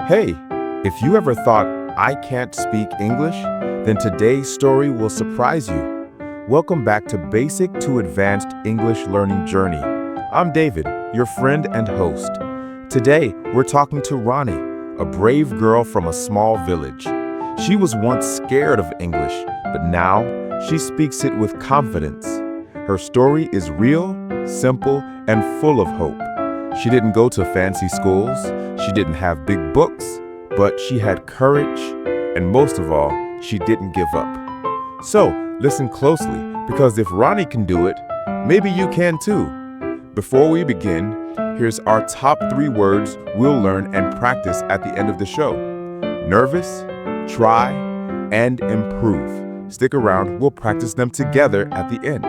Hey, if you ever thought I can't speak English, then today's story will surprise you. Welcome back to Basic to Advanced English Learning Journey. I'm David, your friend and host. Today, we're talking to Rani, a brave girl from a small village. She was once scared of English, but now she speaks it with confidence. Her story is real, simple, and full of hope. She didn't go to fancy schools, she didn't have big books, but she had courage, and most of all, she didn't give up. So, listen closely, because if Rani can do it, maybe you can too. Before we begin, here's our top 3 words we'll learn and practice at the end of the show. Nervous, try, and improve. Stick around, we'll practice them together at the end.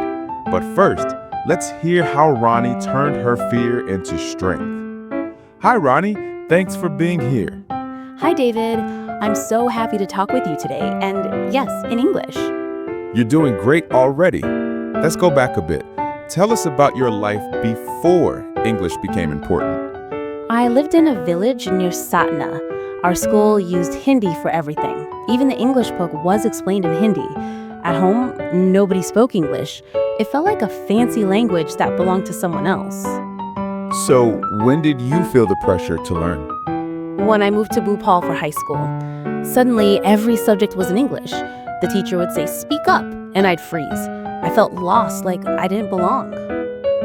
But first, let's hear how Rani turned her fear into strength. Hi, Rani. Thanks for being here. Hi, David. I'm so happy to talk with you today, and yes, in English. You're doing great already. Let's go back a bit. Tell us about your life before English became important. I lived in a village near Satna. Our school used Hindi for everything. Even the English book was explained in Hindi. At home, nobody spoke English. It felt like a fancy language that belonged to someone else. So, when did you feel the pressure to learn? When I moved to Bhopal for high school, suddenly every subject was in English. The teacher would say, "Speak up," and I'd freeze. I felt lost, like I didn't belong.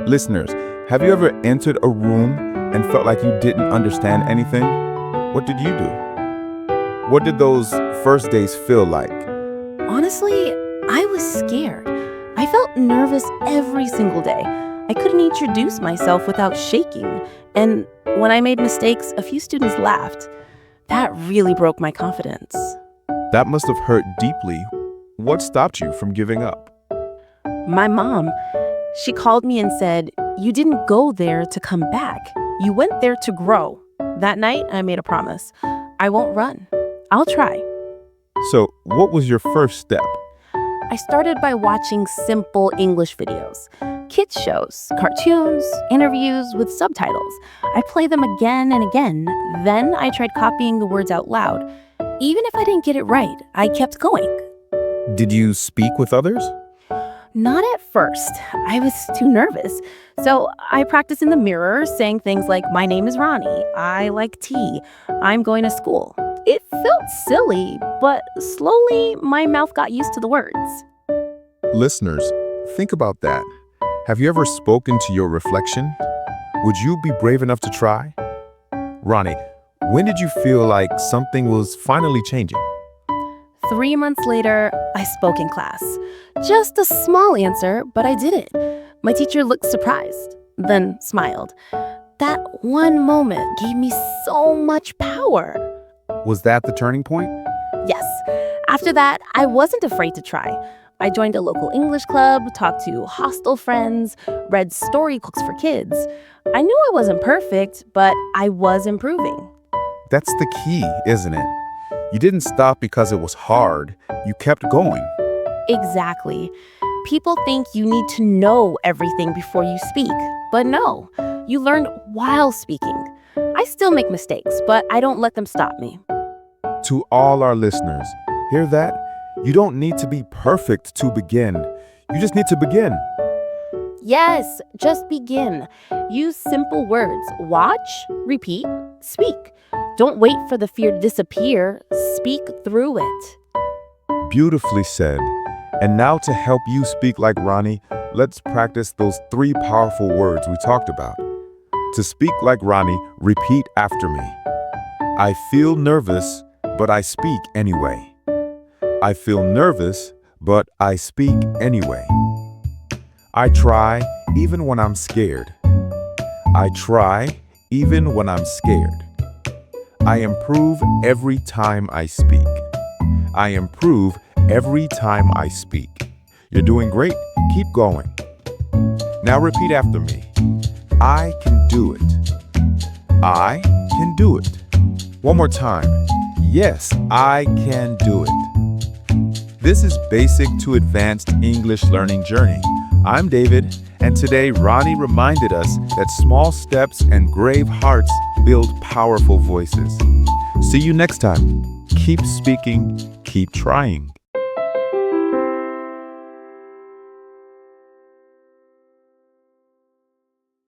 Listeners, have you ever entered a room and felt like you didn't understand anything? What did you do? What did those first days feel like? Honestly, I was scared. I felt nervous every single day. I couldn't introduce myself without shaking. And when I made mistakes, a few students laughed. That really broke my confidence. That must have hurt deeply. What stopped you from giving up? My mom, she called me and said, "You didn't go there to come back. You went there to grow." That night, I made a promise. I won't run. I'll try. So, what was your first step? I started by watching simple English videos, kids shows, cartoons, interviews with subtitles. I play them again and again. Then I tried copying the words out loud. Even if I didn't get it right, I kept going. Did you speak with others? Not at first. I was too nervous. So I practiced in the mirror, saying things like, "My name is Rani. I like tea. I'm going to school." It felt silly, but slowly my mouth got used to the words. Listeners, think about that. Have you ever spoken to your reflection? Would you be brave enough to try? Rani, when did you feel like something was finally changing? 3 months later, I spoke in class. Just a small answer, but I did it. My teacher looked surprised, then smiled. That one moment gave me so much power. Was that the turning point? Yes. After that, I wasn't afraid to try. I joined a local English club, talked to hostel friends, read storybooks for kids. I knew I wasn't perfect, but I was improving. That's the key, isn't it? You didn't stop because it was hard. You kept going. Exactly. People think you need to know everything before you speak, but no, you learn while speaking. I still make mistakes, but I don't let them stop me. To all our listeners, hear that? You don't need to be perfect to begin. You just need to begin. Yes, just begin. Use simple words. Watch, repeat, speak. Don't wait for the fear to disappear. Speak through it. Beautifully said. And now to help you speak like Rani, let's practice those 3 powerful words we talked about. To speak like Rani, repeat after me. I feel nervous, but I speak anyway. I feel nervous, but I speak anyway. I try even when I'm scared. I try even when I'm scared. I improve every time I speak. I improve every time I speak. You're doing great. Keep going. Now repeat after me. I can do it. I can do it. One more time. Yes, I can do it. This is Basic to Advanced English Learning Journey. I'm David, and today Rani reminded us that small steps and brave hearts build powerful voices. See you next time. Keep speaking, keep trying.